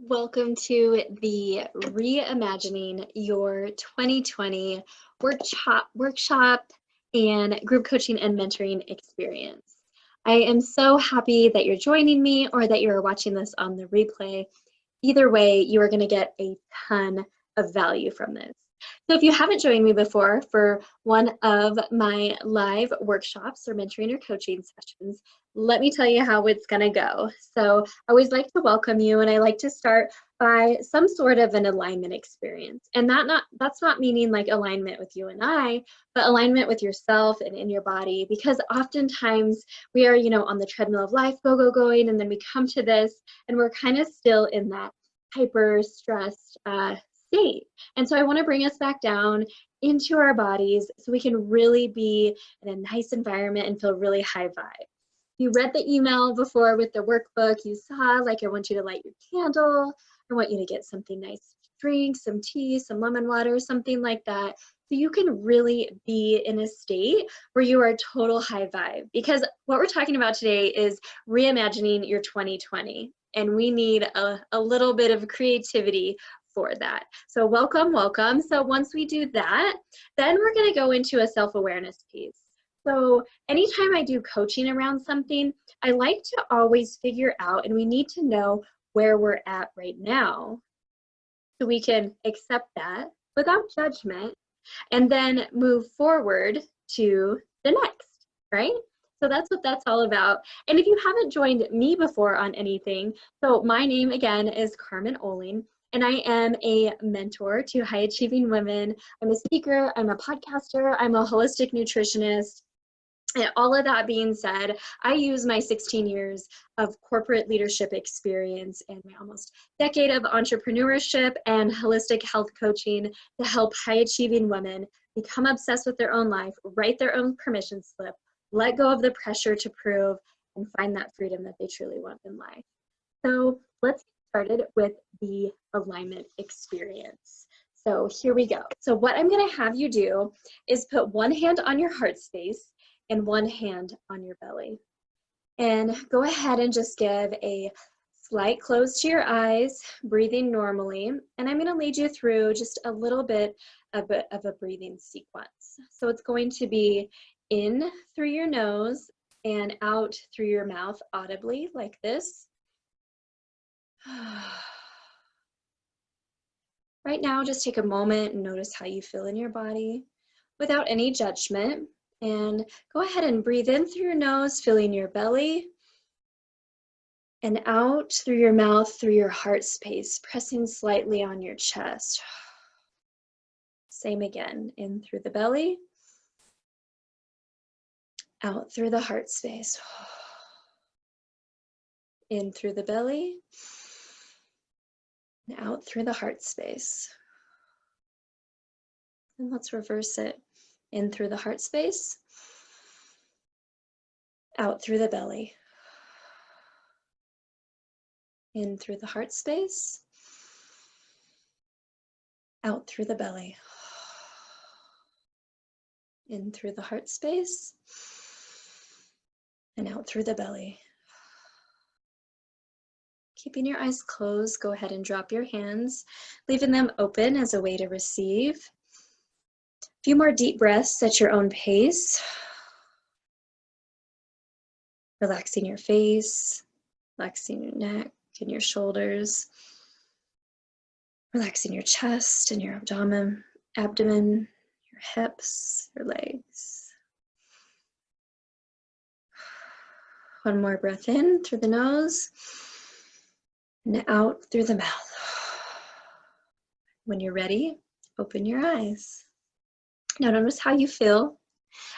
Welcome to the Reimagining Your 2020 workshop and group coaching and mentoring experience. I am so happy that you're joining me or that you're watching this on the replay. Either way, you are going to get a ton of value from this. So if you haven't joined me before for one of my live workshops or mentoring or coaching sessions, let me tell you how it's going to go. So I always like to welcome you, and I like to start by some sort of an alignment experience. And that's not meaning like alignment with you and I, but alignment with yourself and in your body, because oftentimes we are, on the treadmill of life, going, and then we come to this and we're kind of still in that hyper stressed state. And so I want to bring us back down into our bodies so we can really be in a nice environment and feel really high vibe. You read the email before with the workbook, you saw like I want you to light your candle, I want you to get something nice to drink, some tea, some lemon water, something like that. So you can really be in a state where you are total high vibe, because what we're talking about today is reimagining your 2020. And we need a little bit of creativity for that. So welcome. So once we do that, then we're going to go into a self-awareness piece. So anytime I do coaching around something, I like to always figure out, and we need to know where we're at right now so we can accept that without judgment and then move forward to the next, right? So that's what that's all about. And if you haven't joined me before on anything, so my name again is Carmen Oling, and I am a mentor to high achieving women. I'm a speaker, I'm a podcaster, I'm a holistic nutritionist. And all of that being said, I use my 16 years of corporate leadership experience and my almost decade of entrepreneurship and holistic health coaching to help high achieving women become obsessed with their own life, write their own permission slip, let go of the pressure to prove, and find that freedom that they truly want in life. So let's get started with the alignment experience. So here we go. So what I'm going to have you do is put one hand on your heart space and one hand on your belly. And go ahead and just give a slight close to your eyes, breathing normally. And I'm going to lead you through just a little bit of a breathing sequence. So it's going to be in through your nose and out through your mouth audibly like this. Right now, just take a moment and notice how you feel in your body without any judgment. And go ahead and breathe in through your nose, filling your belly, and out through your mouth, through your heart space, pressing slightly on your chest. Same again, in through the belly, out through the heart space. In through the belly, and out through the heart space. And let's reverse it. In through the heart space, out through the belly. In through the heart space, out through the belly. In through the heart space, and out through the belly. Keeping your eyes closed, go ahead and drop your hands, leaving them open as a way to receive. A few more deep breaths at your own pace. Relaxing your face, relaxing your neck and your shoulders, relaxing your chest and your abdomen, your hips, your legs. One more breath in through the nose and out through the mouth. When you're ready, open your eyes. Now notice how you feel.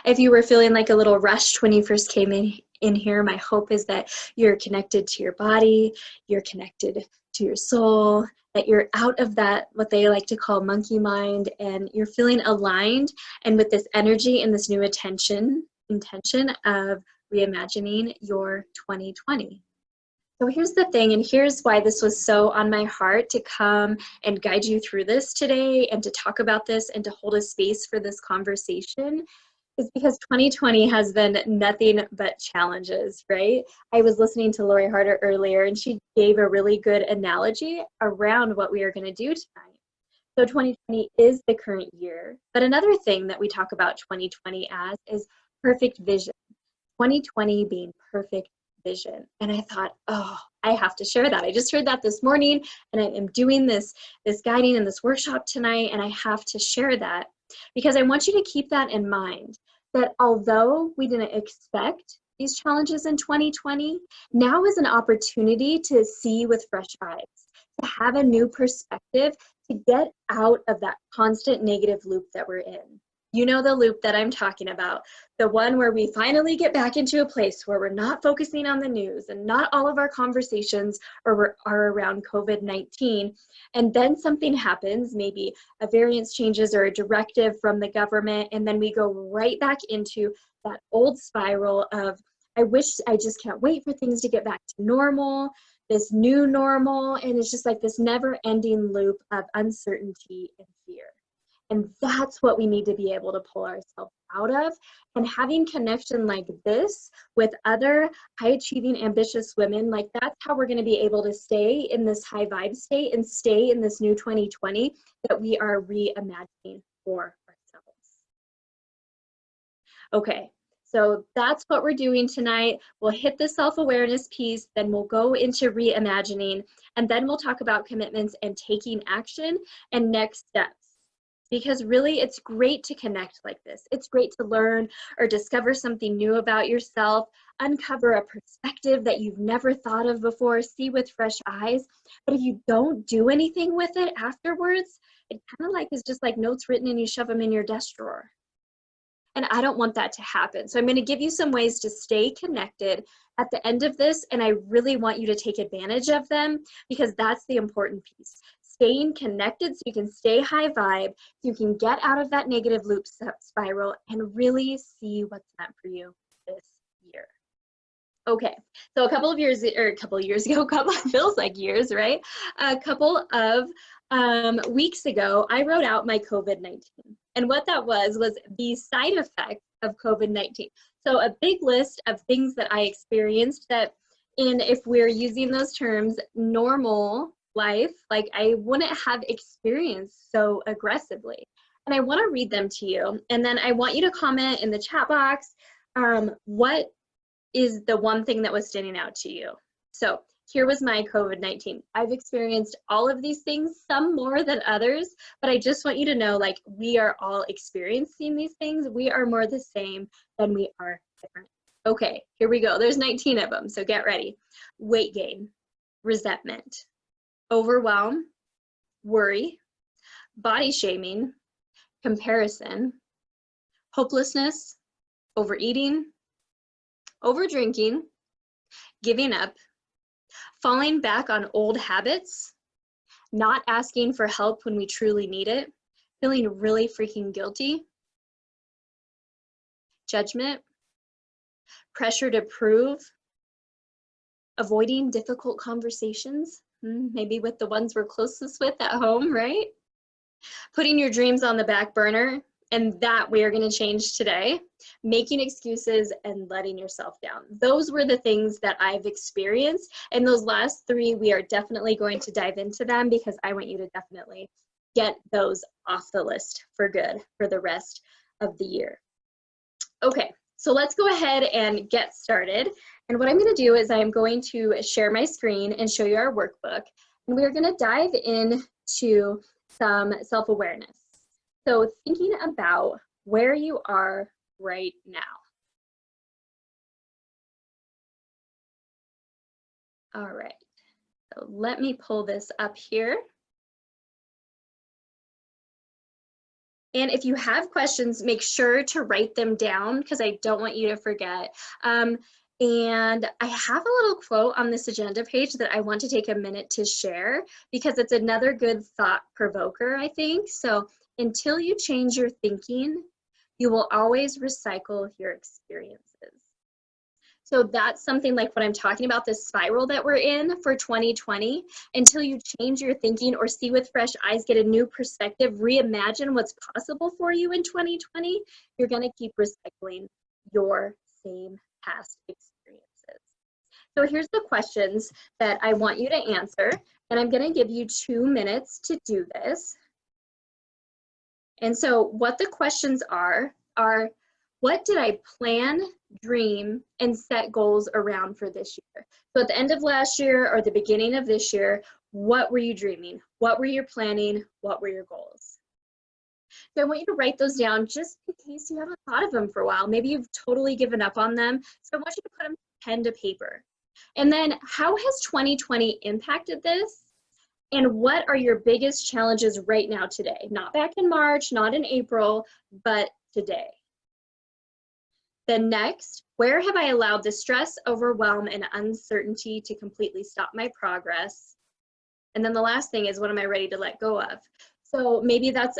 If you were feeling like a little rushed when you first came in here, my hope is that you're connected to your body, you're connected to your soul, that you're out of that, what they like to call monkey mind, and you're feeling aligned and with this energy and this new intention of reimagining your 2020. So here's the thing, and here's why this was so on my heart to come and guide you through this today and to talk about this and to hold a space for this conversation, It's because 2020 has been nothing but challenges, right? I was listening to Lori Harder earlier, and she gave a really good analogy around what we are going to do tonight. So 2020 is the current year, but another thing that we talk about 2020 as is perfect vision. 2020 being perfect vision. And I thought, oh, I have to share that. I just heard that this morning, and I am doing this guiding and this workshop tonight, and I have to share that because I want you to keep that in mind, that although we didn't expect these challenges in 2020, now is an opportunity to see with fresh eyes, to have a new perspective, to get out of that constant negative loop that we're in. You know the loop that I'm talking about, the one where we finally get back into a place where we're not focusing on the news and not all of our conversations are around COVID-19. And then something happens, maybe a variance changes or a directive from the government, and then we go right back into that old spiral of, I just can't wait for things to get back to normal, this new normal, and it's just like this never-ending loop of uncertainty and fear. And that's what we need to be able to pull ourselves out of. And having connection like this with other high-achieving, ambitious women, like that's how we're going to be able to stay in this high vibe state and stay in this new 2020 that we are reimagining for ourselves. Okay, so that's what we're doing tonight. We'll hit the self-awareness piece, then we'll go into reimagining, and then we'll talk about commitments and taking action and next steps. Because really, it's great to connect like this. It's great to learn or discover something new about yourself, uncover a perspective that you've never thought of before, see with fresh eyes. But if you don't do anything with it afterwards, it kind of like is just like notes written and you shove them in your desk drawer. And I don't want that to happen. So I'm going to give you some ways to stay connected at the end of this, and I really want you to take advantage of them because that's the important piece. Staying connected so you can stay high vibe, so you can get out of that negative loop spiral and really see what's meant for you this year. Okay, so a couple of years ago, feels like years, right? A couple of weeks ago, I wrote out my COVID-19. And what that was the side effects of COVID-19. So a big list of things that I experienced that if we're using those terms, normal life, like I wouldn't have experienced so aggressively. And I want to read them to you. And then I want you to comment in the chat box, what is the one thing that was standing out to you? So here was my COVID-19. I've experienced all of these things, some more than others, but I just want you to know, like, we are all experiencing these things. We are more the same than we are different. Okay, here we go. There's 19 of them, so get ready. Weight gain, resentment, overwhelm, worry, body shaming, comparison, hopelessness, overeating, overdrinking, giving up, falling back on old habits, not asking for help when we truly need it, feeling really freaking guilty, judgment, pressure to prove, avoiding difficult conversations, maybe with the ones we're closest with at home, right? Putting your dreams on the back burner, and that we are going to change today, making excuses and letting yourself down. Those were the things that I've experienced. And those last three, we are definitely going to dive into them because I want you to definitely get those off the list for good for the rest of the year. Okay, so let's go ahead and get started. And what I'm going to do is I'm going to share my screen and show you our workbook. And we're going to dive into some self-awareness. So thinking about where you are right now. All right, so let me pull this up here. And if you have questions, make sure to write them down because I don't want you to forget. And I have a little quote on this agenda page that I want to take a minute to share because it's another good thought provoker, I think. So until you change your thinking, you will always recycle your experiences. So that's something like what I'm talking about, this spiral that we're in for 2020. Until you change your thinking or see with fresh eyes, get a new perspective, reimagine what's possible for you in 2020, you're going to keep recycling your same past experiences. So here's the questions that I want you to answer, and I'm going to give you 2 minutes to do this. And so what the questions are what did I plan, dream, and set goals around for this year? So at the end of last year or the beginning of this year, what were you dreaming? What were you planning? What were your goals? So I want you to write those down just in case you haven't thought of them for a while. Maybe you've totally given up on them. So I want you to put them pen to paper. And then how has 2020 impacted this? And what are your biggest challenges right now today? Not back in March, not in April, but today. Then next, where have I allowed the stress, overwhelm, and uncertainty to completely stop my progress? And then the last thing is, what am I ready to let go of? So maybe that's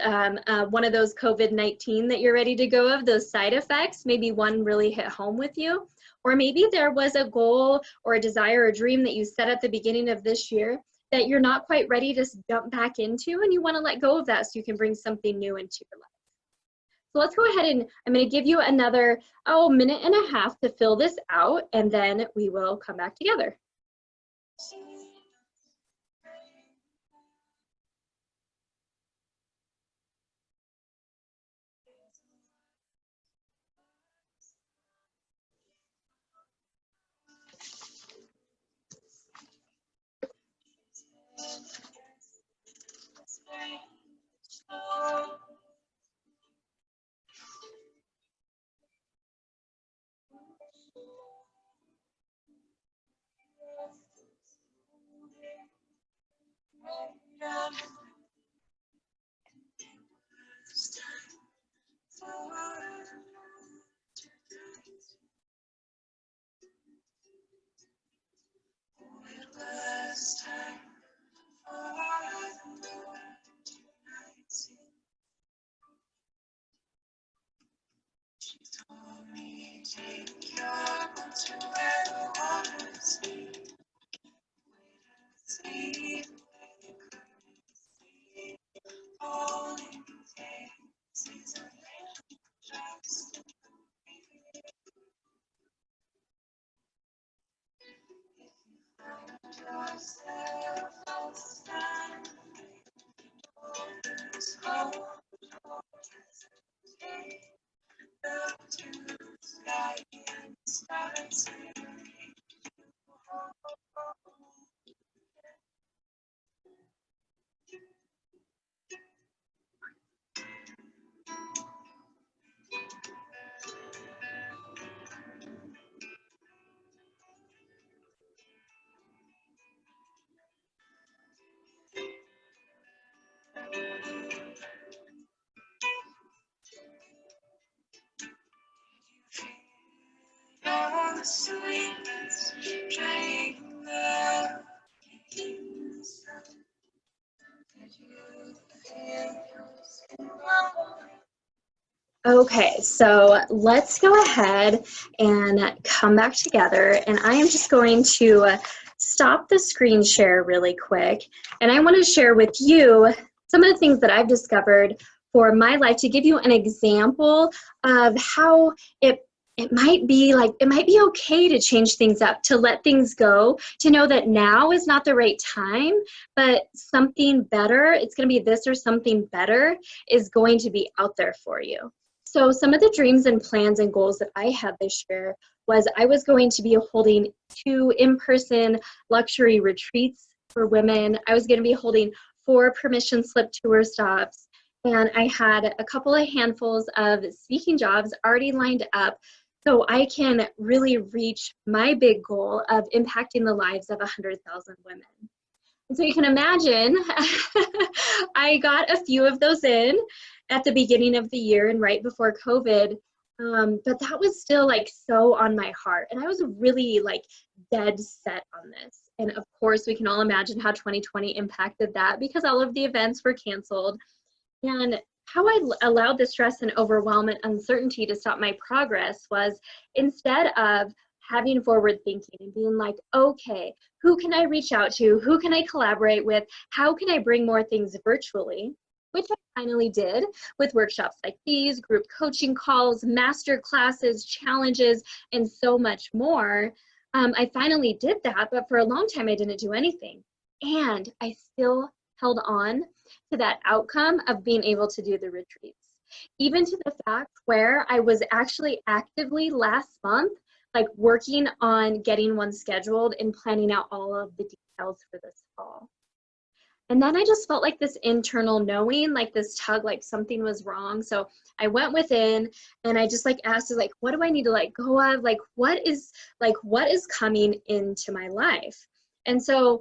one of those COVID-19 that you're ready to go of, those side effects. Maybe one really hit home with you. Or maybe there was a goal or a desire or dream that you set at the beginning of this year that you're not quite ready to jump back into, and you want to let go of that so you can bring something new into your life. So let's go ahead and I'm going to give you another minute and a half to fill this out, and then we will come back together. Okay, so let's go ahead and come back together, and I am just going to stop the screen share really quick, and I want to share with you some of the things that I've discovered for my life to give you an example of how it might be okay to change things up, to let things go, to know that now is not the right time, but something better, it's going to be this or something better is going to be out there for you. So some of the dreams and plans and goals that I had this year was I was going to be holding 2 in-person luxury retreats for women. I was going to be holding 4 permission slip tour stops, and I had a couple of handfuls of speaking jobs already lined up so I can really reach my big goal of impacting the lives of 100,000 women. And so you can imagine, I got a few of those in at the beginning of the year and right before COVID, but that was still like so on my heart. And I was really like dead set on this. And of course, we can all imagine how 2020 impacted that because all of the events were canceled. And how I allowed the stress and overwhelm and uncertainty to stop my progress was, instead of having forward thinking and being like, okay, who can I reach out to? Who can I collaborate with? How can I bring more things virtually? Which I finally did with workshops like these, group coaching calls, master classes, challenges, and so much more. I finally did that, but for a long time I didn't do anything. And I still held on to that outcome of being able to do the retreats. Even to the fact where I was actually actively last month, like working on getting one scheduled and planning out all of the details for this fall. And then I just felt like this internal knowing, like this tug, like something was wrong. So I went within and I just like asked, like, what do I need to let go of? Like, what is coming into my life? And so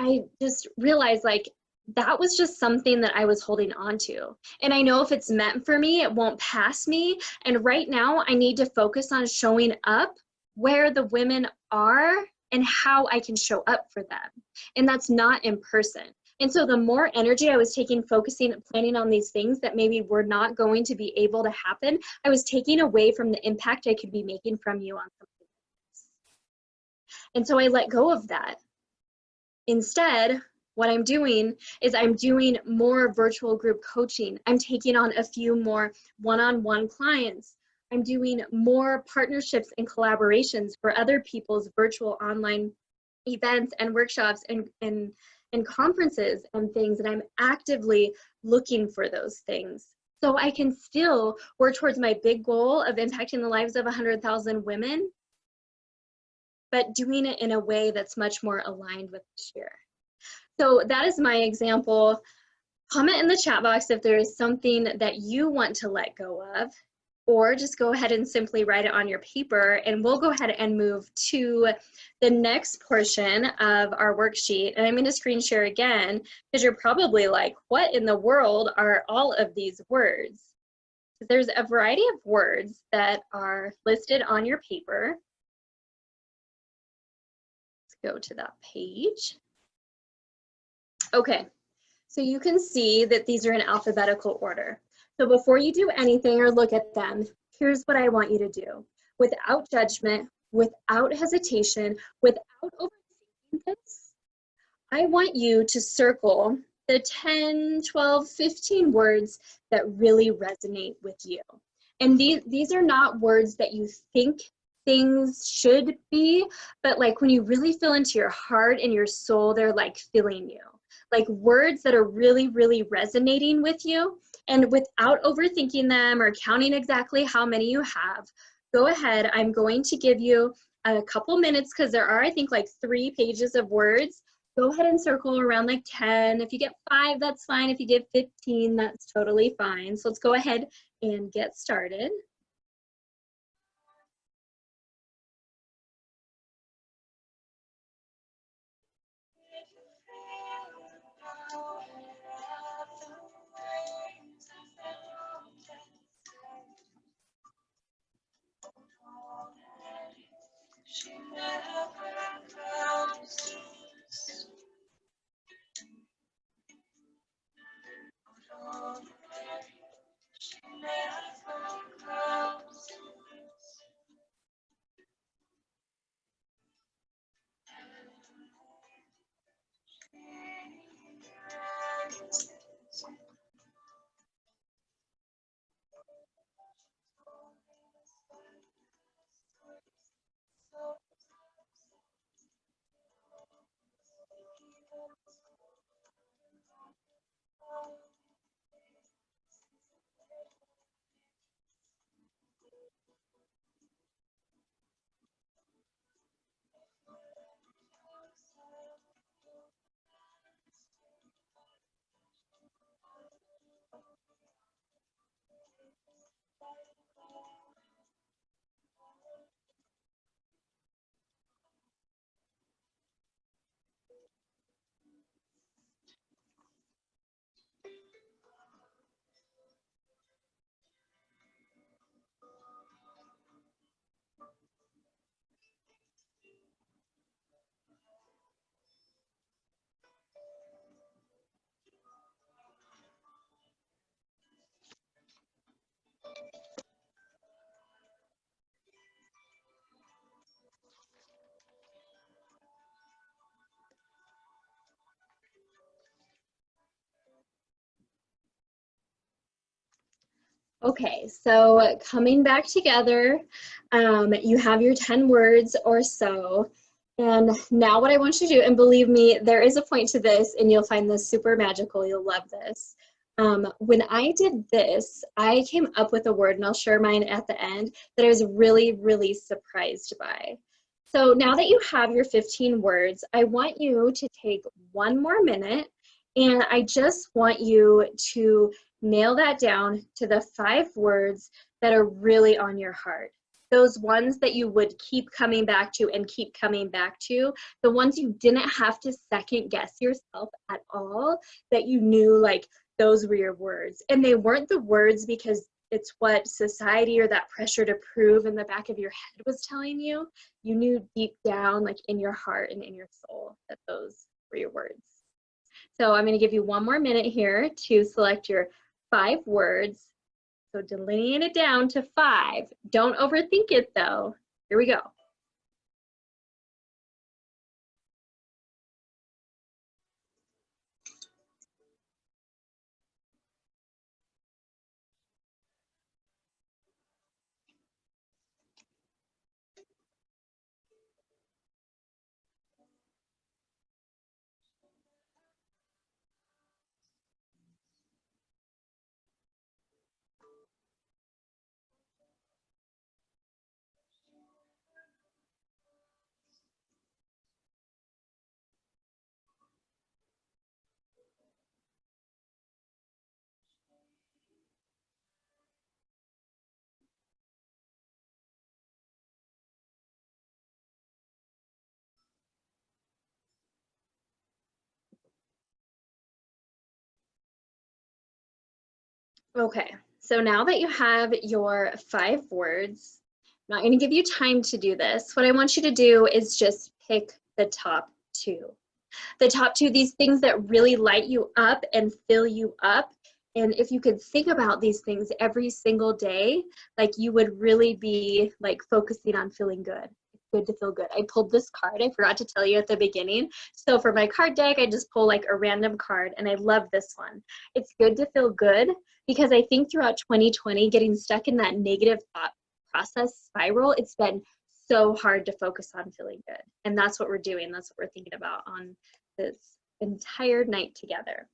I just realized like that was just something that I was holding on to. And I know if it's meant for me, it won't pass me. And right now I need to focus on showing up where the women are and how I can show up for them. And that's not in person. And so the more energy I was taking, focusing, planning on these things that maybe were not going to be able to happen, I was taking away from the impact I could be making from you on something like this. And so I let go of that. Instead, what I'm doing is I'm doing more virtual group coaching. I'm taking on a few more one-on-one clients. I'm doing more partnerships and collaborations for other people's virtual online events and workshops and conferences and things, and I'm actively looking for those things. So I can still work towards my big goal of impacting the lives of 100,000 women, but doing it in a way that's much more aligned with this year. So that is my example. Comment in the chat box if there is something that you want to let go of, or just go ahead and simply write it on your paper, and we'll go ahead and move to the next portion of our worksheet. And I'm going to screen share again because you're probably like, what in the world are all of these words? There's a variety of words that are listed on your paper. Let's go to that page. Okay, so you can see that these are in alphabetical order. So before you do anything or look at them, here's what I want you to do. Without judgment, without hesitation, without overthinking this, I want you to circle the 10, 12, 15 words that really resonate with you. And these are not words that you think things should be, but like when you really feel into your heart and your soul, they're like filling you. Like words that are really, really resonating with you. And without overthinking them or counting exactly how many you have, go ahead. I'm going to give you a couple minutes because there are, I think, like 3 pages of words. Go ahead and circle around like 10. If you get 5, that's fine. If you get 15, that's totally fine. So let's go ahead and get started. Okay, so coming back together, you have your 10 words or so. And now what I want you to do, and believe me, there is a point to this, and you'll find this super magical. You'll love this. When I did this, I came up with a word, and I'll share mine at the end, that I was really, really surprised by. So now that you have your 15 words, I want you to take one more minute, and I just want you to nail that down to the 5 words that are really on your heart. Those ones that you would keep coming back to and keep coming back to, the ones you didn't have to second guess yourself at all, that you knew like those were your words. And they weren't the words because it's what society or that pressure to prove in the back of your head was telling you. You knew deep down, like in your heart and in your soul, that those were your words. So I'm going to give you one more minute here to select your 5 words. So delineate it down to 5. Don't overthink it though. Here we go. Okay, so now that you have your 5 words, I'm not going to give you time to do this. What I want you to do is just pick the top 2. The top 2, these things that really light you up and fill you up. And if you could think about these things every single day, like you would really be like focusing on feeling good. It's good to feel good. I pulled this card. I forgot to tell you at the beginning. So for my card deck, I just pull like a random card, and I love this one. It's good to feel good, because I think throughout 2020, getting stuck in that negative thought process spiral, it's been so hard to focus on feeling good. And that's what we're doing. That's what we're thinking about on this entire night together.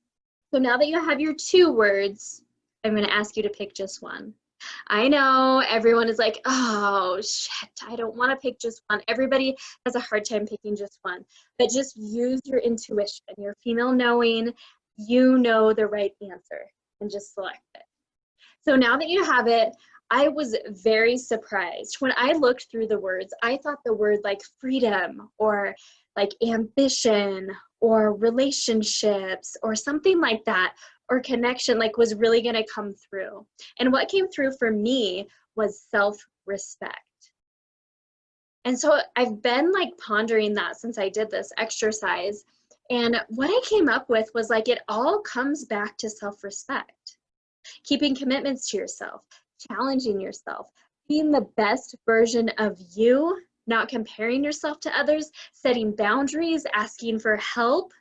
So now that you have your 2 words, I'm going to ask you to pick just one. I know everyone is like, oh shit, I don't want to pick just one. Everybody has a hard time picking just one, but just use your intuition, your female knowing. You know the right answer, and just select it. So now that you have it, I was very surprised. When I looked through the words, I thought the word like freedom or like ambition or relationships or something like that, or connection, like was really going to come through. And what came through for me was self-respect. And so I've been like pondering that since I did this exercise. And what I came up with was like, it all comes back to self-respect. Keeping commitments to yourself, challenging yourself, being the best version of you, not comparing yourself to others, setting boundaries, asking for help.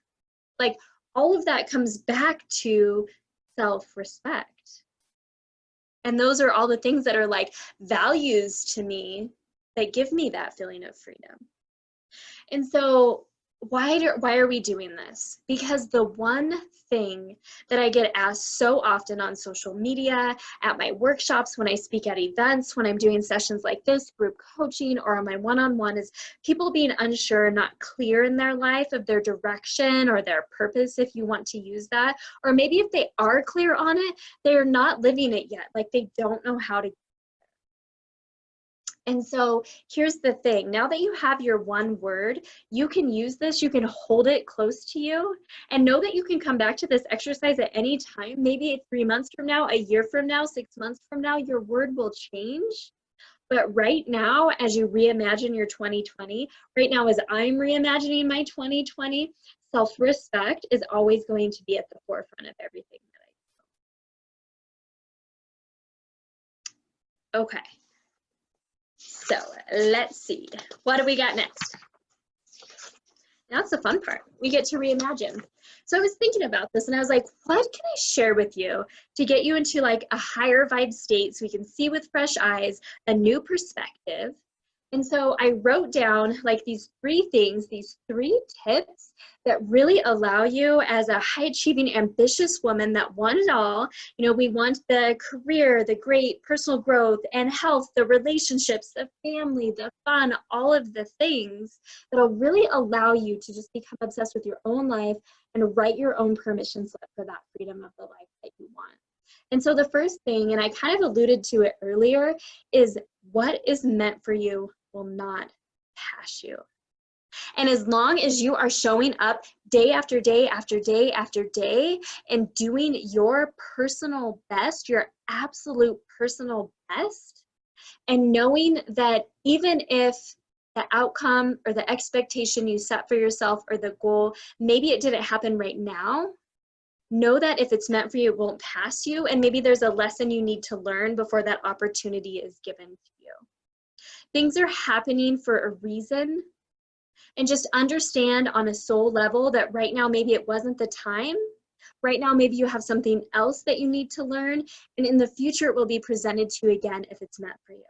Like all of that comes back to self-respect. And those are all the things that are like values to me that give me that feeling of freedom. And so why are we doing this? Because the one thing that I get asked so often on social media, at my workshops, when I speak at events, when I'm doing sessions like this, group coaching, or on my one-on-one, is people being unsure, not clear in their life of their direction or their purpose, if you want to use that. Or maybe if they are clear on it, they're not living it yet. Like they don't know how to. And so here's the thing, now that you have your one word, you can use this, you can hold it close to you, and know that you can come back to this exercise at any time. Maybe 3 months from now, a year from now, 6 months from now, your word will change. But right now, as you reimagine your 2020, right now as I'm reimagining my 2020, self-respect is always going to be at the forefront of everything that I do. Okay. So let's see, what do we got next? That's the fun part. We get to reimagine. So I was thinking about this and I was like, what can I share with you to get you into like a higher vibe state so we can see with fresh eyes, a new perspective. And so I wrote down like these 3 things, these 3 tips that really allow you as a high achieving, ambitious woman that want it all. You know, we want the career, the great personal growth and health, the relationships, the family, the fun, all of the things that'll really allow you to just become obsessed with your own life and write your own permission slip for that freedom of the life that you want. And so the first thing, and I kind of alluded to it earlier, is what is meant for you will not pass you. And as long as you are showing up day after day after day after day and doing your personal best, your absolute personal best, and knowing that even if the outcome or the expectation you set for yourself or the goal, maybe it didn't happen right now, know that if it's meant for you, it won't pass you. And maybe there's a lesson you need to learn before that opportunity is given to you. Things are happening for a reason. And just understand on a soul level that right now, maybe it wasn't the time. Right now, maybe you have something else that you need to learn. And in the future, it will be presented to you again if it's meant for you.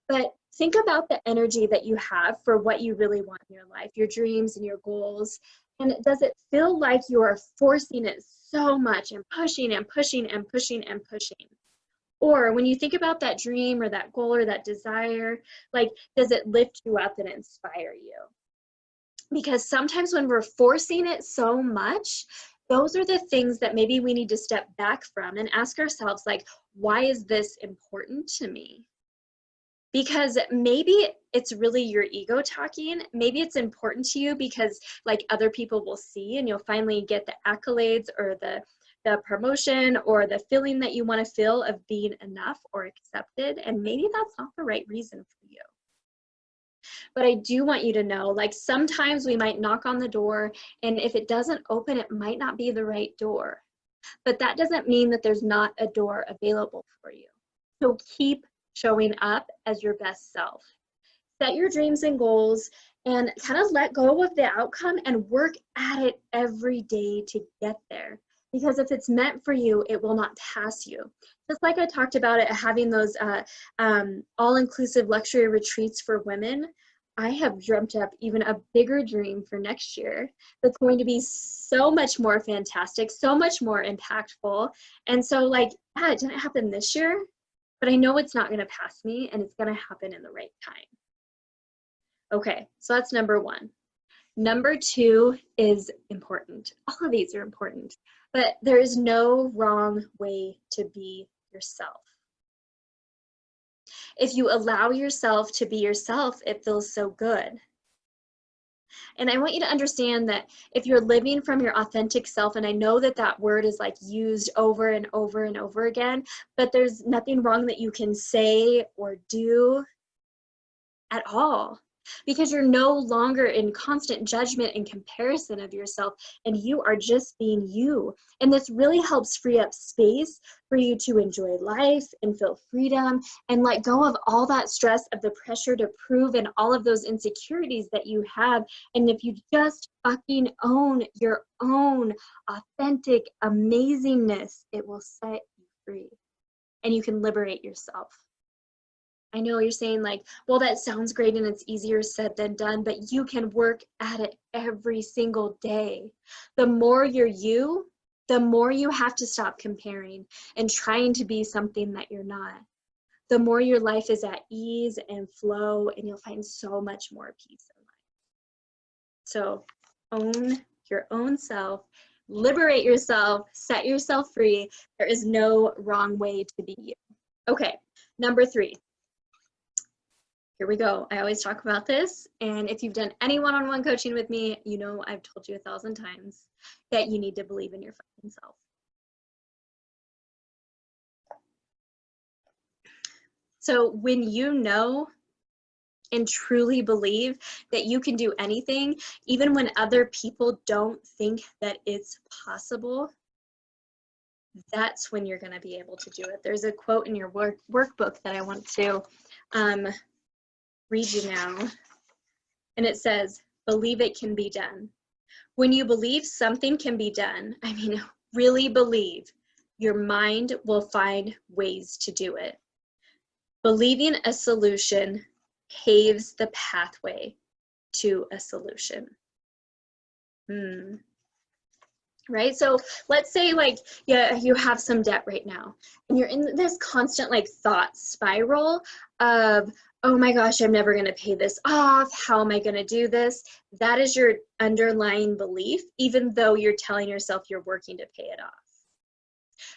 But think about the energy that you have for what you really want in your life, your dreams and your goals. And does it feel like you are forcing it so much and pushing and pushing and pushing and pushing? Or when you think about that dream or that goal or that desire, like, does it lift you up and inspire you? Because sometimes when we're forcing it so much, those are the things that maybe we need to step back from and ask ourselves, like, why is this important to me? Because maybe it's really your ego talking. Maybe it's important to you because like other people will see and you'll finally get the accolades or the promotion or the feeling that you want to feel of being enough or accepted. And maybe that's not the right reason for you. But I do want you to know, like, sometimes we might knock on the door and if it doesn't open, it might not be the right door. But that doesn't mean that there's not a door available for you. So keep showing up as your best self. Set your dreams and goals and kind of let go of the outcome and work at it every day to get there. Because if it's meant for you, it will not pass you. Just like I talked about it, having those all-inclusive luxury retreats for women, I have dreamt up even a bigger dream for next year that's going to be so much more fantastic, so much more impactful. And so like, yeah, it didn't happen this year, but I know it's not going to pass me and it's going to happen in the right time. Okay, so that's number 1. Number 2 is important. All of these are important, but there is no wrong way to be yourself. If you allow yourself to be yourself, it feels so good. And I want you to understand that if you're living from your authentic self, and I know that that word is like used over and over and over again, but there's nothing wrong that you can say or do at all, because you're no longer in constant judgment and comparison of yourself, and you are just being you. And this really helps free up space for you to enjoy life and feel freedom and let go of all that stress of the pressure to prove and all of those insecurities that you have. And if you just fucking own your own authentic amazingness, it will set you free and you can liberate yourself. I know you're saying like, well, that sounds great and it's easier said than done, but you can work at it every single day. The more you're you, the more you have to stop comparing and trying to be something that you're not. The more your life is at ease and flow, and you'll find so much more peace in life. So own your own self, liberate yourself, set yourself free. There is no wrong way to be you. Okay, number 3. Here we go. I always talk about this, and if you've done any one-on-one coaching with me, you know I've told you 1,000 times that you need to believe in your fucking self. So when you know and truly believe that you can do anything, even when other people don't think that it's possible, that's when you're going to be able to do it. There's a quote in your workbook that I want to read you now, and it says, believe it can be done. When you believe something can be done, I mean, really believe, your mind will find ways to do it. Believing a solution paves the pathway to a solution. Right? So let's say like, yeah, you have some debt right now and you're in this constant like thought spiral of, oh my gosh, I'm never going to pay this off. How am I going to do this? That is your underlying belief, even though you're telling yourself you're working to pay it off.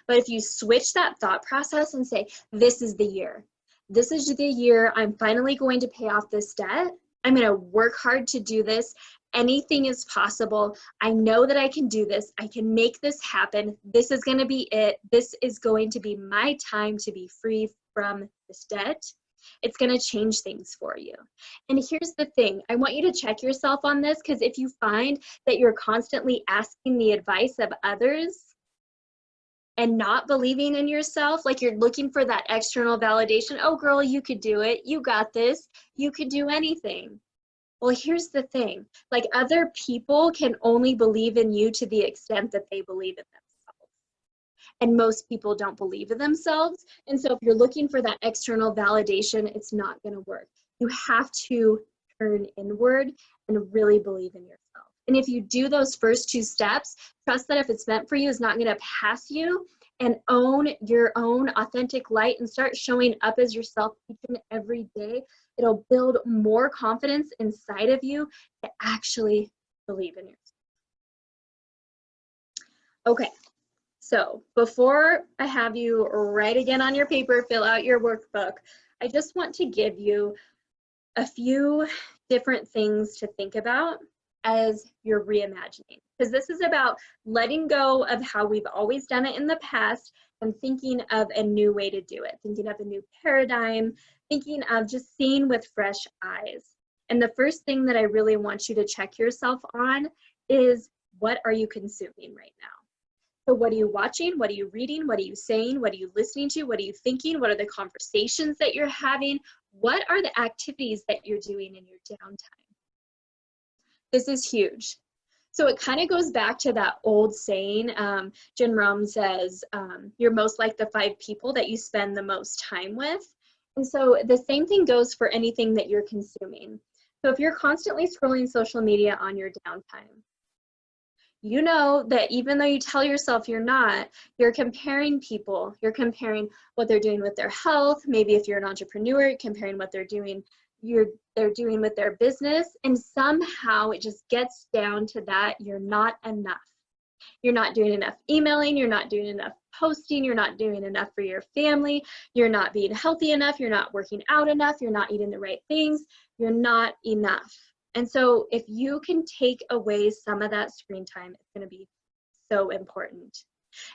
But if you switch that thought process and say, this is the year. This is the year I'm finally going to pay off this debt. I'm going to work hard to do this. Anything is possible. I know that I can do this. I can make this happen. This is going to be it. This is going to be my time to be free from this debt. It's going to change things for you. And here's the thing. I want you to check yourself on this, because if you find that you're constantly asking the advice of others and not believing in yourself, like you're looking for that external validation, oh girl, you could do it. You got this. You could do anything. Well, here's the thing, like other people can only believe in you to the extent that they believe in themselves. And most people don't believe in themselves. And so if you're looking for that external validation, it's not going to work. You have to turn inward and really believe in yourself. And if you do those first two steps, trust that if it's meant for you, it's not going to pass you, and own your own authentic light and start showing up as yourself each and every day. It'll build more confidence inside of you to actually believe in yourself. Okay, so before I have you write again on your paper, fill out your workbook, I just want to give you a few different things to think about as you're reimagining, because this is about letting go of how we've always done it in the past and thinking of a new way to do it, thinking of a new paradigm, thinking of just seeing with fresh eyes. And the first thing that I really want you to check yourself on is, what are you consuming right now? So what are you watching? What are you reading? What are you saying? What are you listening to? What are you thinking? What are the conversations that you're having? What are the activities that you're doing in your downtime? This is huge. So it kind of goes back to that old saying, Jim Rohn says, you're most like the 5 people that you spend the most time with. And so the same thing goes for anything that you're consuming. So if you're constantly scrolling social media on your downtime, you know that even though you tell yourself you're not, you're comparing people. You're comparing what they're doing with their health. Maybe if you're an entrepreneur, comparing what they're doing with their business, and somehow it just gets down to that you're not enough. You're not doing enough emailing, you're not doing enough posting, you're not doing enough for your family, you're not being healthy enough, you're not working out enough, you're not eating the right things, you're not enough. And so if you can take away some of that screen time, it's going to be so important.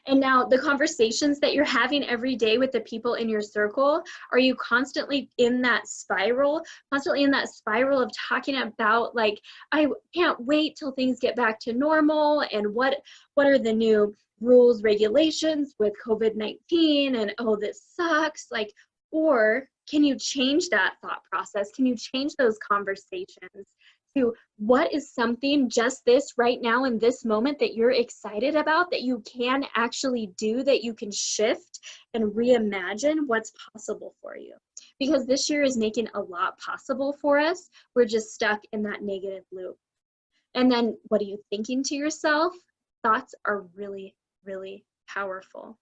And now the conversations that you're having every day with the people in your circle, are you constantly in that spiral of talking about like, I can't wait till things get back to normal, and what are the new rules, regulations with COVID-19, and oh, this sucks, like, or can you change that thought process? Can you change those conversations to what is something just this right now in this moment that you're excited about, that you can actually do, that you can shift and reimagine what's possible for you? Because this year is making a lot possible for us. We're just stuck in that negative loop. And then what are you thinking to yourself? Thoughts are really, really powerful.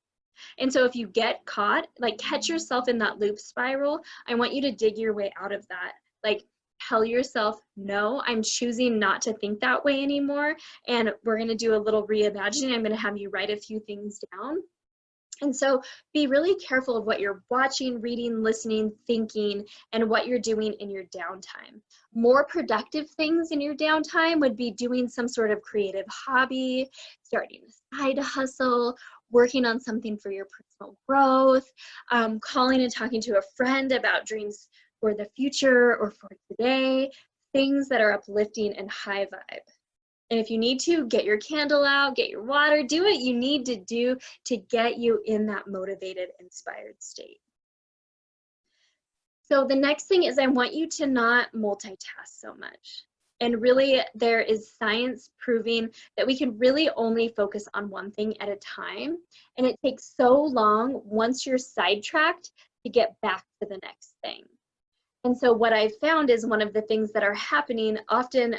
And so if you get caught, like catch yourself in that loop spiral, I want you to dig your way out of that. Like, tell yourself, no, I'm choosing not to think that way anymore. And we're going to do a little reimagining. I'm going to have you write a few things down. And so be really careful of what you're watching, reading, listening, thinking, and what you're doing in your downtime. More productive things in your downtime would be doing some sort of creative hobby, starting a side hustle, working on something for your personal growth, calling and talking to a friend about dreams for the future or for today, things that are uplifting and high vibe. And if you need to, get your candle out, get your water, do what you need to do to get you in that motivated, inspired state. So the next thing is I want you to not multitask so much. And really, there is science proving that we can really only focus on one thing at a time. And it takes so long once you're sidetracked to get back to the next thing. And so what I've found is one of the things that are happening often,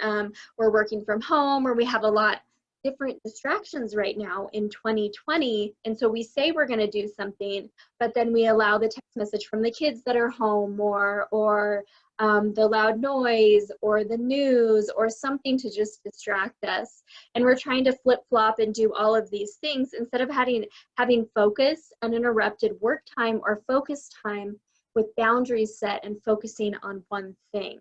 we're working from home or we have a lot different distractions right now in 2020. And so we say we're going to do something, but then we allow the text message from the kids that are home more, or the loud noise or the news or something to just distract us. And we're trying to flip flop and do all of these things instead of having focus, uninterrupted work time or focus time with boundaries set and focusing on one thing.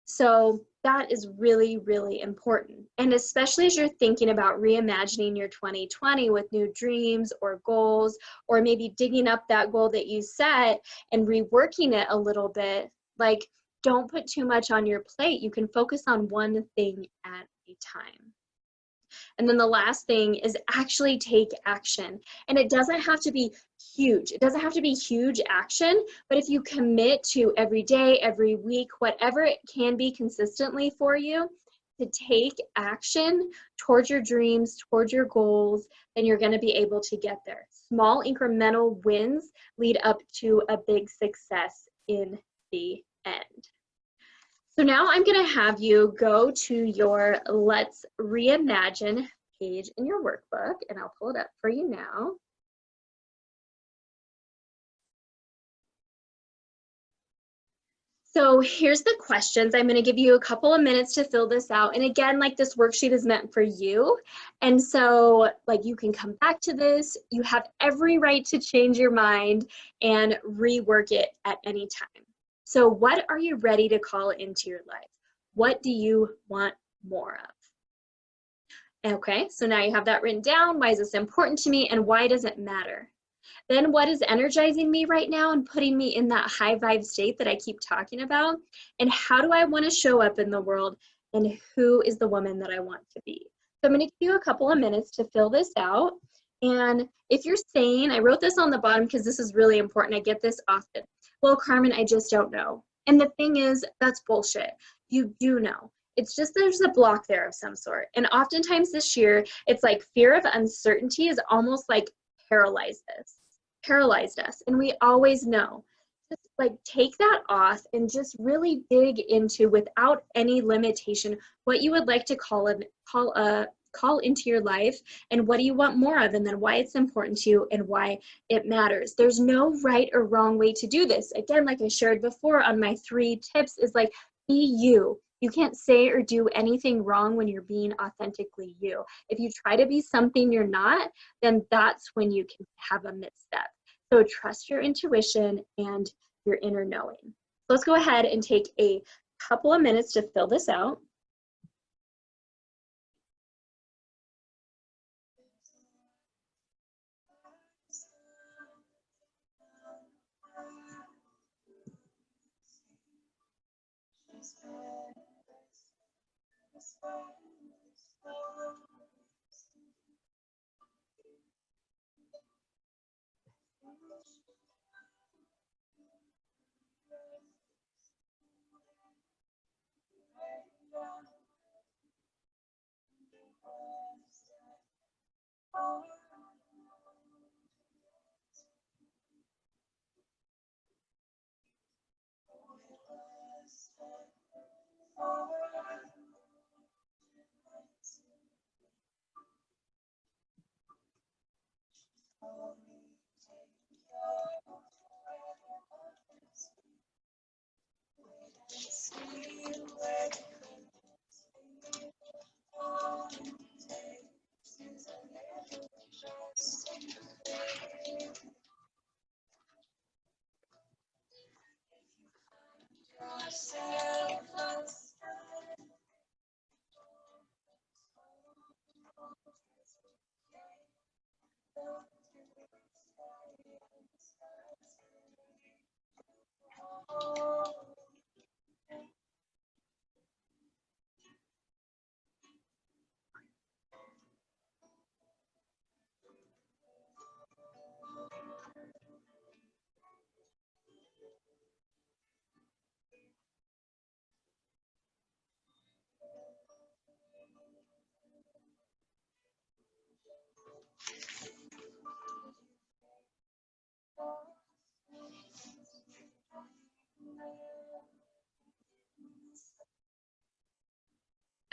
So that is really, really important. And especially as you're thinking about reimagining your 2020 with new dreams or goals, or maybe digging up that goal that you set and reworking it a little bit, like, don't put too much on your plate. You can focus on one thing at a time. And then the last thing is actually take action. And it doesn't have to be huge. It doesn't have to be huge action, but if you commit to every day, every week, whatever it can be consistently for you, to take action towards your dreams, towards your goals, then you're going to be able to get there. Small incremental wins lead up to a big success in the end. So now I'm going to have you go to your Let's Reimagine page in your workbook, and I'll pull it up for you now. So here's the questions. I'm going to give you a couple of minutes to fill this out. And again, like, this worksheet is meant for you. And so, like, you can come back to this. You have every right to change your mind and rework it at any time. So what are you ready to call into your life? What do you want more of? Okay, so now you have that written down. Why is this important to me and why does it matter? Then what is energizing me right now and putting me in that high vibe state that I keep talking about? And how do I want to show up in the world? And who is the woman that I want to be? So I'm going to give you a couple of minutes to fill this out. And if you're saying, I wrote this on the bottom because this is really important. I get this often. Well, Carmen, I just don't know. And the thing is, that's bullshit. You do know. It's just there's a block there of some sort. And oftentimes this year, it's like fear of uncertainty is almost like paralyzed us. And we always know. Just like take that off and just really dig into, without any limitation, what you would like to call into your life, and what do you want more of, and then why it's important to you and why it matters. There's no right or wrong way to do this. Again, like I shared before on my 3 tips, is like, be you. You can't say or do anything wrong when you're being authentically you. If you try to be something you're not, then that's when you can have a misstep. So trust your intuition and your inner knowing. Let's go ahead and take a couple of minutes to fill this out.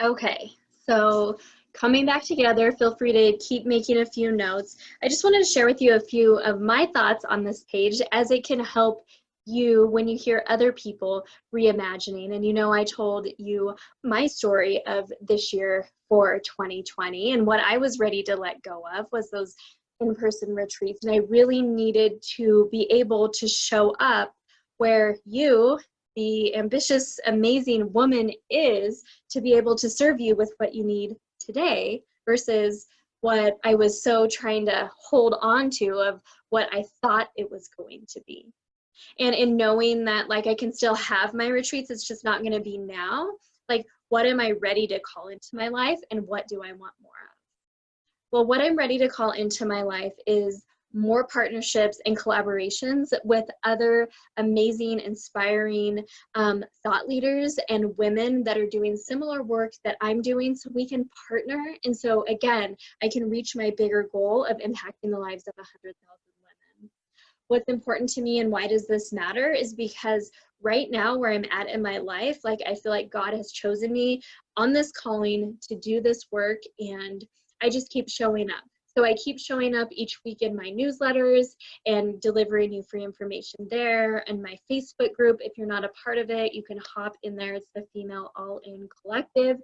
Okay, so coming back together, feel free to keep making a few notes. I just wanted to share with you a few of my thoughts on this page as it can help you when you hear other people reimagining. And I told you my story of this year for 2020, and what I was ready to let go of was those in-person retreats. And I really needed to be able to show up where you, the ambitious, amazing woman, is to be able to serve you with what you need today versus what I was so trying to hold on to of what I thought it was going to be. And in knowing that like I can still have my retreats, it's just not going to be now. Like, what am I ready to call into my life, and what do I want more of? Well, what I'm ready to call into my life is more partnerships and collaborations with other amazing, inspiring thought leaders and women that are doing similar work that I'm doing, so we can partner. And so again, I can reach my bigger goal of impacting the lives of 100,000 women. What's important to me and why does this matter is because right now where I'm at in my life, like I feel like God has chosen me on this calling to do this work, and I just keep showing up. So I keep showing up each week in my newsletters and delivering you free information there. And my Facebook group, if you're not a part of it, you can hop in there. It's the Female All In Collective.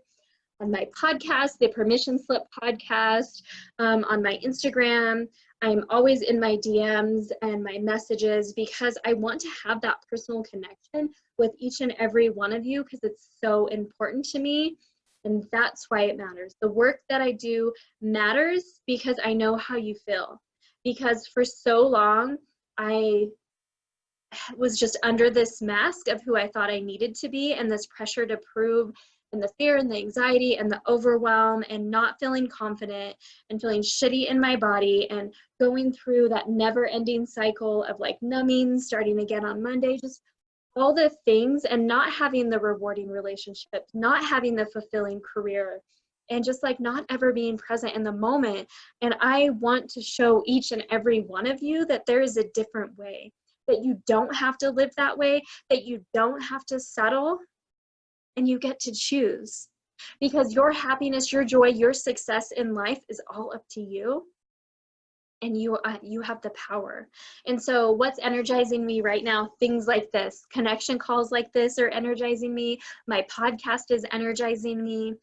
On my podcast, the Permission Slip podcast, on my Instagram, I'm always in my DMs and my messages because I want to have that personal connection with each and every one of you because it's so important to me. And that's why it matters. The work that I do matters because I know how you feel. Because for so long, I was just under this mask of who I thought I needed to be, and this pressure to prove, and the fear and the anxiety and the overwhelm and not feeling confident and feeling shitty in my body and going through that never-ending cycle of like numbing, starting again on Monday, just all the things, and not having the rewarding relationship, not having the fulfilling career, and just like not ever being present in the moment. And I want to show each and every one of you that there is a different way, that you don't have to live that way, that you don't have to settle, and you get to choose. Because your happiness, your joy, your success in life is all up to you. And you have the power. And so what's energizing me right now, things like this, connection calls like this are energizing me. My podcast is energizing me.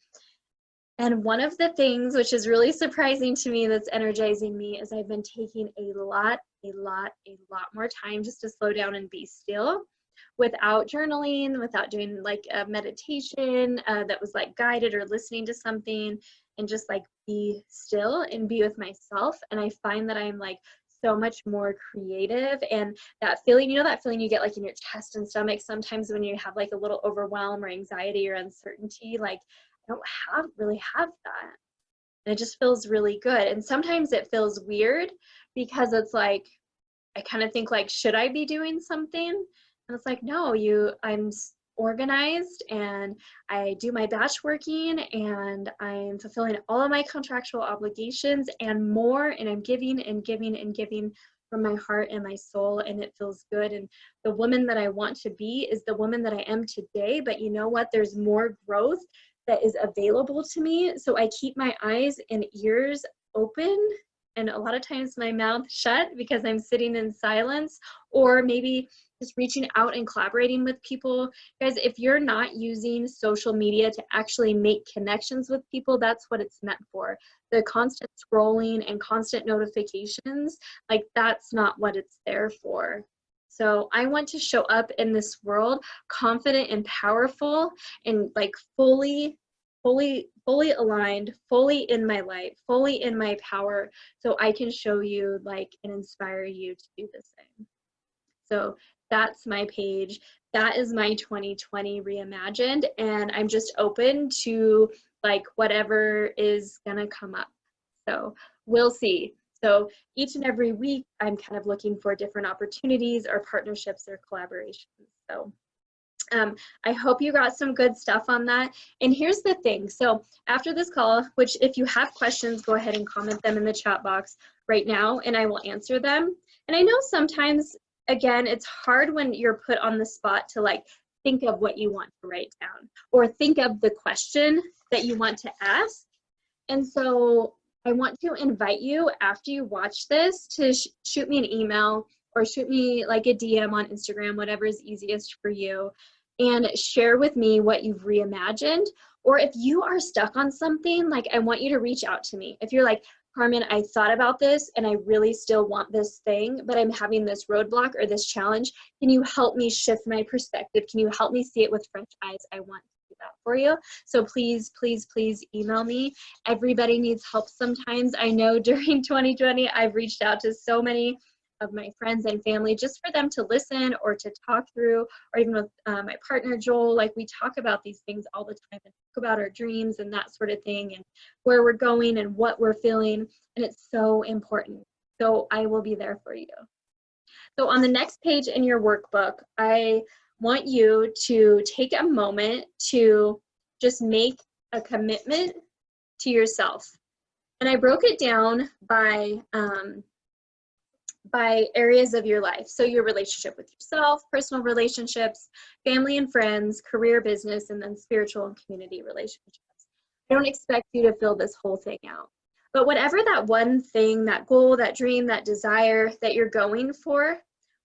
And one of the things which is really surprising to me that's energizing me is I've been taking a lot more time just to slow down and be still, without journaling, without doing like a meditation that was like guided or listening to something, and just like be still and be with myself. And I find that I'm like so much more creative. And that feeling, that feeling you get like in your chest and stomach sometimes when you have like a little overwhelm or anxiety or uncertainty, like I don't really have that. And it just feels really good. And sometimes it feels weird because it's like, I kind of think like, should I be doing something? And it's like, no, I'm organized and I do my batch working and I'm fulfilling all of my contractual obligations and more, and I'm giving and giving and giving from my heart and my soul, and it feels good. And the woman that I want to be is the woman that I am today, but you know what? There's more growth that is available to me. So I keep my eyes and ears open, and a lot of times my mouth shut because I'm sitting in silence, or maybe just reaching out and collaborating with people. Guys, if you're not using social media to actually make connections with people, that's what it's meant for. The constant scrolling and constant notifications, like that's not what it's there for. So I want to show up in this world confident and powerful and like fully aligned, fully in my light, fully in my power, so I can show you like and inspire you to do the same. So that's my page. That is my 2020 reimagined, and I'm just open to like whatever is gonna come up. So we'll see. So each and every week, I'm kind of looking for different opportunities or partnerships or collaborations. So I hope you got some good stuff on that. And here's the thing. So after this call, which if you have questions, go ahead and comment them in the chat box right now, and I will answer them. And I know sometimes, again, it's hard when you're put on the spot to like think of what you want to write down or think of the question that you want to ask. And so I want to invite you, after you watch this, to shoot me an email or shoot me like a DM on Instagram, whatever is easiest for you, and share with me what you've reimagined. Or if you are stuck on something, like, I want you to reach out to me. If you're like, Carmen, I thought about this and I really still want this thing, but I'm having this roadblock or this challenge. Can you help me shift my perspective? Can you help me see it with fresh eyes? I want to do that for you. So please, please, please email me. Everybody needs help sometimes. I know during 2020, I've reached out to so many of my friends and family just for them to listen or to talk through, or even with my partner Joel. Like, we talk about these things all the time and talk about our dreams and that sort of thing, and where we're going and what we're feeling, and it's so important. So I will be there for you. So on the next page in your workbook, I want you to take a moment to just make a commitment to yourself. And I broke it down by areas of your life. So your relationship with yourself, personal relationships, family and friends, career, business, and then spiritual and community relationships. I don't expect you to fill this whole thing out. But whatever that one thing, that goal, that dream, that desire that you're going for,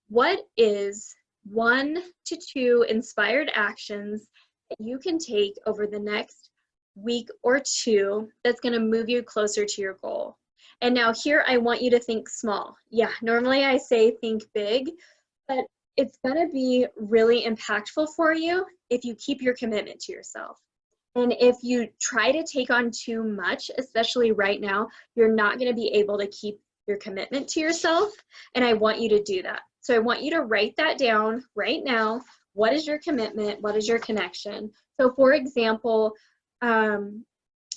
what is 1 to 2 inspired actions that you can take over the next week or 2 that's going to move you closer to your goal? And now here, I want you to think small. Yeah, normally I say think big, but it's going to be really impactful for you if you keep your commitment to yourself. And if you try to take on too much, especially right now, you're not going to be able to keep your commitment to yourself. And I want you to do that. So I want you to write that down right now. What is your commitment? What is your connection? So for example,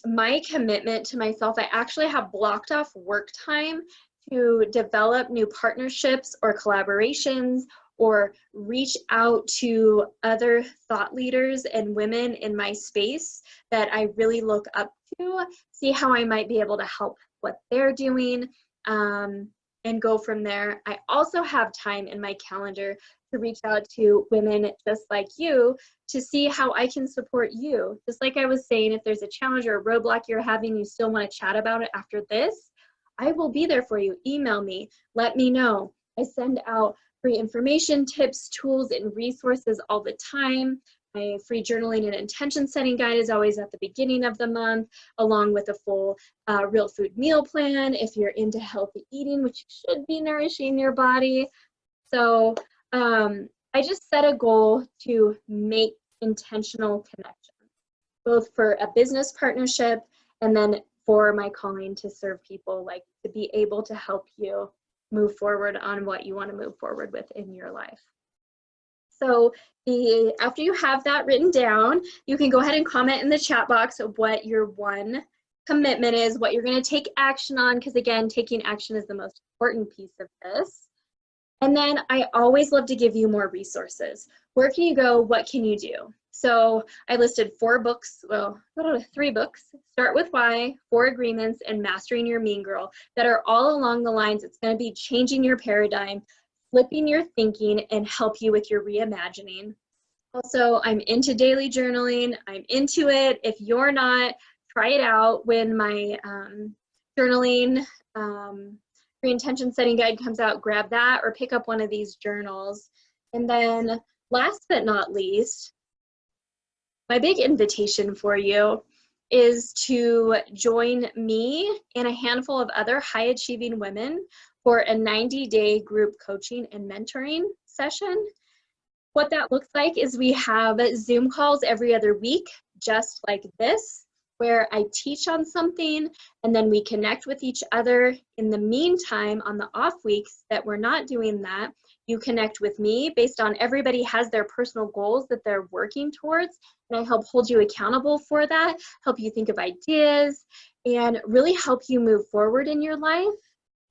my commitment to myself, I actually have blocked off work time to develop new partnerships or collaborations, or reach out to other thought leaders and women in my space that I really look up to, see how I might be able to help what they're doing, and go from there. I also have time in my calendar to reach out to women just like you to see how I can support you. Just like I was saying, if there's a challenge or a roadblock you're having, you still want to chat about it after this, I will be there for you. Email me, let me know. I send out free information, tips, tools, and resources all the time. My free journaling and intention setting guide is always at the beginning of the month, along with a full real food meal plan if you're into healthy eating, which should be nourishing your body. So I just set a goal to make intentional connections, both for a business partnership and then for my calling to serve people, like to be able to help you move forward on what you want to move forward with in your life. So after you have that written down, you can go ahead and comment in the chat box of what your one commitment is, what you're going to take action on, because again, taking action is the most important piece of this. And then I always love to give you more resources. Where can you go? What can you do? So I listed 4 books, well, 3 books, Start With Why, 4 Agreements, and Mastering Your Mean Girl, that are all along the lines. It's going to be changing your paradigm, flipping your thinking, and help you with your reimagining. Also, I'm into daily journaling. I'm into it. If you're not, try it out when my journaling intention setting guide comes out. Grab that or pick up one of these journals. And then last but not least, my big invitation for you is to join me and a handful of other high achieving women for a 90-day group coaching and mentoring session. What that looks like is we have Zoom calls every other week, just like this, where I teach on something and then we connect with each other. In the meantime, on the off weeks that we're not doing that, you connect with me based on everybody has their personal goals that they're working towards, and I help hold you accountable for that, help you think of ideas, and really help you move forward in your life.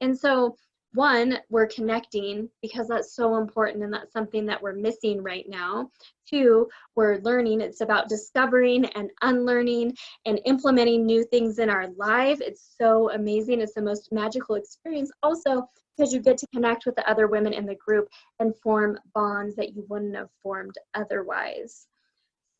And so, one, we're connecting because that's so important and that's something that we're missing right now. 2, we're learning. It's about discovering and unlearning and implementing new things in our life. It's so amazing. It's the most magical experience also because you get to connect with the other women in the group and form bonds that you wouldn't have formed otherwise.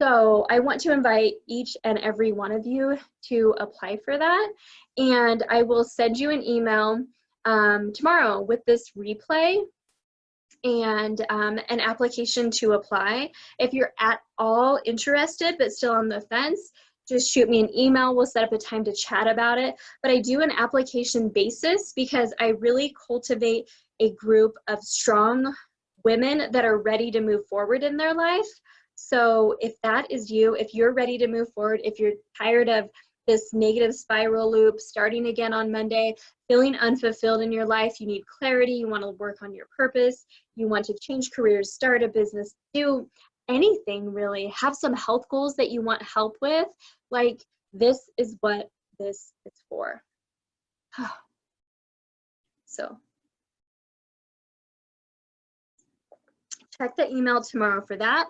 So I want to invite each and every one of you to apply for that. And I will send you an email tomorrow with this replay and an application to apply. If you're at all interested but still on the fence, just shoot me an email. We'll set up a time to chat about it. But I do an application basis because I really cultivate a group of strong women that are ready to move forward in their life. So if that is you, if you're ready to move forward, if you're tired of this negative spiral loop, starting again on Monday, feeling unfulfilled in your life, you need clarity, you want to work on your purpose, you want to change careers, start a business, do anything really, have some health goals that you want help with, like this is what this is for. So check the email tomorrow for that.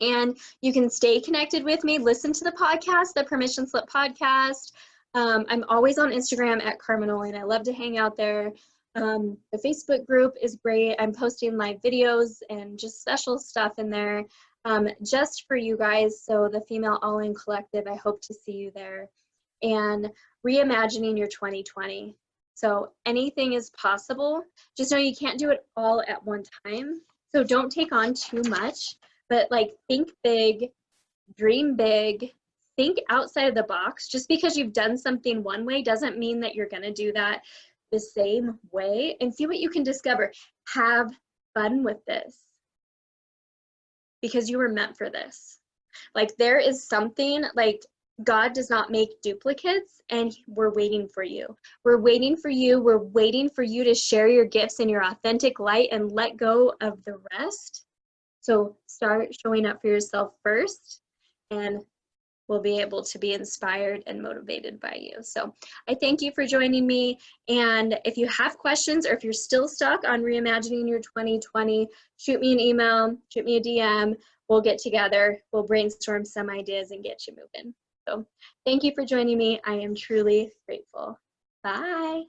And you can stay connected with me. Listen to the podcast, the Permission Slip podcast. I'm always on Instagram at Carmen, and I love to hang out there. The Facebook group is great. I'm posting live videos and just special stuff in there just for you guys. So the Female All In Collective, I hope to see you there. And reimagining your 2020. So anything is possible. Just know you can't do it all at one time. So don't take on too much. But like think big, dream big, think outside of the box. Just because you've done something one way doesn't mean that you're going to do that the same way, and see what you can discover. Have fun with this because you were meant for this. Like there is something, like God does not make duplicates, and we're waiting for you. We're waiting for you. We're waiting for you to share your gifts in your authentic light and let go of the rest. So start showing up for yourself first, and we'll be able to be inspired and motivated by you. So I thank you for joining me. And if you have questions or if you're still stuck on reimagining your 2020, shoot me an email, shoot me a DM. We'll get together. We'll brainstorm some ideas and get you moving. So thank you for joining me. I am truly grateful. Bye.